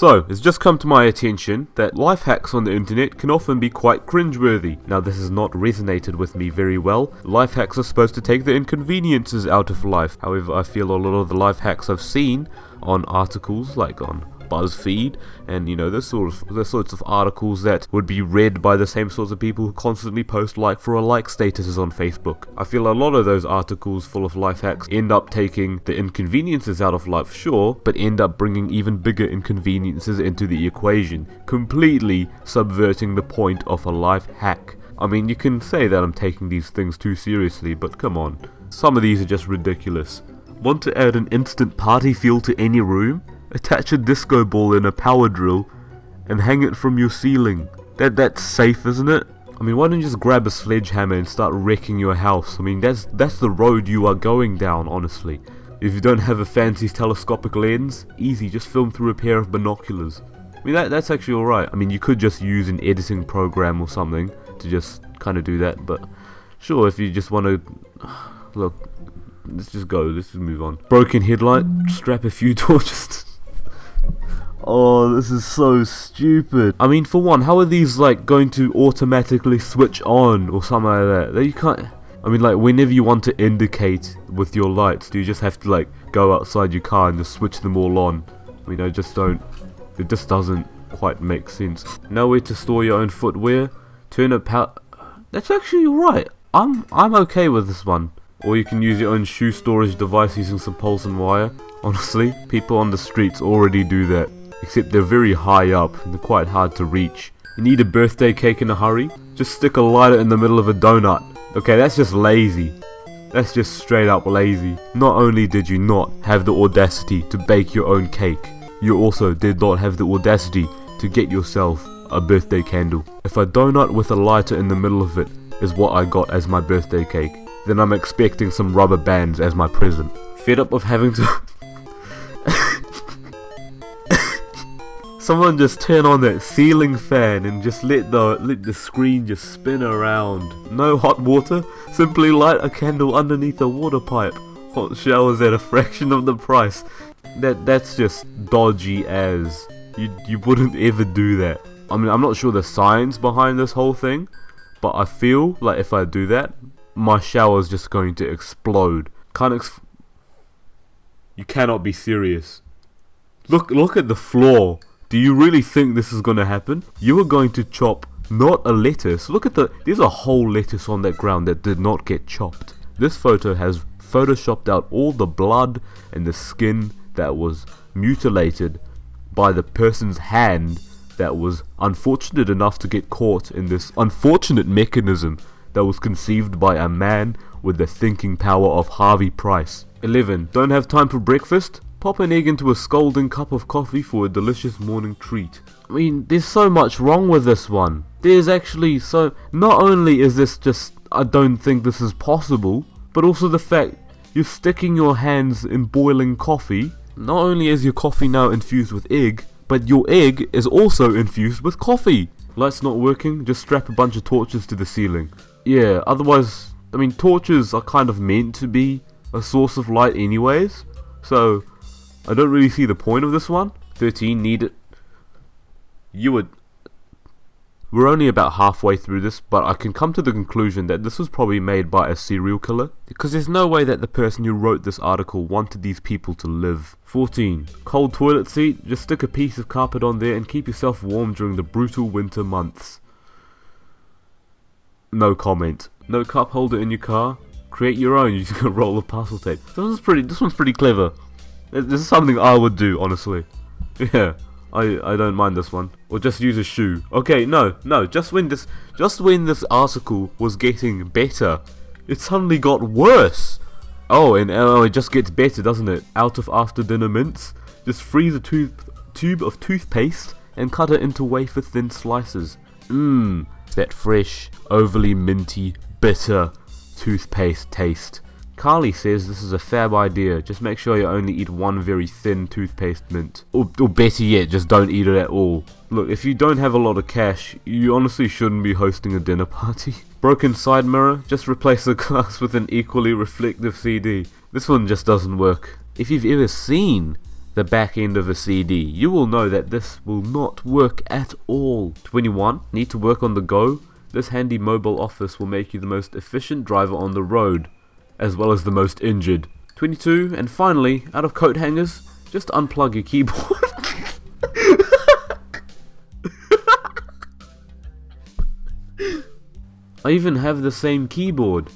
So, it's just come to my attention that life hacks on the internet can often be quite cringeworthy. Now, this has not resonated with me very well. Life hacks are supposed to take the inconveniences out of life. However, I feel a lot of the life hacks I've seen on articles, like on BuzzFeed, and the sorts of articles that would be read by the same sorts of people who constantly post like for a like statuses on Facebook. I feel a lot of those articles full of life hacks end up taking the inconveniences out of life, sure, but end up bringing even bigger inconveniences into the equation, completely subverting the point of a life hack. I mean, you can say that I'm taking these things too seriously, but come on, some of these are just ridiculous. Want to add an instant party feel to any room? Attach a disco ball in a power drill and hang it from your ceiling. That's safe, isn't it? I mean, why don't you just grab a sledgehammer and start wrecking your house? I mean, that's the road you are going down, honestly. If you don't have a fancy telescopic lens, easy, just film through a pair of binoculars. I mean, that's actually alright. I mean, you could just use an editing program or something to just kind of do that, but sure, if you just want to... Look, let's just move on. Broken headlight, strap a few torches. Oh, this is so stupid. I mean, for one, how are these like going to automatically switch on or something like that? You can't. I mean, like, whenever you want to indicate with your lights, do you just have to like go outside your car and just switch them all on? I mean, it just doesn't quite make sense. Nowhere to store your own footwear. Turn up how. That's actually right. I'm okay with this one. Or you can use your own shoe storage device using some poles and wire. Honestly, people on the streets already do that. Except they're very high up and they're quite hard to reach. You need a birthday cake in a hurry? Just stick a lighter in the middle of a donut. Okay, that's just lazy. That's just straight up lazy. Not only did you not have the audacity to bake your own cake, you also did not have the audacity to get yourself a birthday candle. If a donut with a lighter in the middle of it is what I got as my birthday cake, then I'm expecting some rubber bands as my present. Fed up of having to... Someone just turn on that ceiling fan and just let the screen just spin around. No hot water, simply light a candle underneath a water pipe. Hot showers at a fraction of the price. That's just dodgy as. You wouldn't ever do that. I mean, I'm not sure the science behind this whole thing, but I feel like if I do that, my shower's just going to explode. You cannot be serious. Look at the floor. Do you really think this is going to happen? You are going to chop not a lettuce. Look at there's a whole lettuce on that ground that did not get chopped. This photo has photoshopped out all the blood and the skin that was mutilated by the person's hand that was unfortunate enough to get caught in this unfortunate mechanism that was conceived by a man with the thinking power of Harvey Price. 11. Don't have time for breakfast? Pop an egg into a scalding cup of coffee for a delicious morning treat. I mean, there's so much wrong with this one. There's actually not only is this just, I don't think this is possible, but also the fact you're sticking your hands in boiling coffee. Not only is your coffee now infused with egg, but your egg is also infused with coffee. Lights not working? Just strap a bunch of torches to the ceiling. Yeah, otherwise, I mean, torches are kind of meant to be a source of light anyways, so I don't really see the point of this one. 13, need it. We're only about halfway through this, but I can come to the conclusion that this was probably made by a serial killer, because there's no way that the person who wrote this article wanted these people to live. 14, cold toilet seat? Just stick a piece of carpet on there and keep yourself warm during the brutal winter months. No comment. No cup holder in your car? Create your own using a roll of parcel tape. This one's pretty clever. This is something I would do, honestly. Yeah, I don't mind this one. Or just use a shoe. Okay, no. Just when this article was getting better, it suddenly got worse. Oh, and it just gets better, doesn't it? Out of after dinner mints. Just freeze a tube of toothpaste and cut it into wafer thin slices. That fresh, overly minty, bitter toothpaste taste. Carly says this is a fab idea. Just make sure you only eat one very thin toothpaste mint. Or better yet, just don't eat it at all. Look, if you don't have a lot of cash, you honestly shouldn't be hosting a dinner party. Broken side mirror? Just replace the glass with an equally reflective CD. This one just doesn't work. If you've ever seen the back end of a CD, you will know that this will not work at all. 21. Need to work on the go? This handy mobile office will make you the most efficient driver on the road, as well as the most injured. 22. And finally, out of coat hangers, just unplug your keyboard. I even have the same keyboard.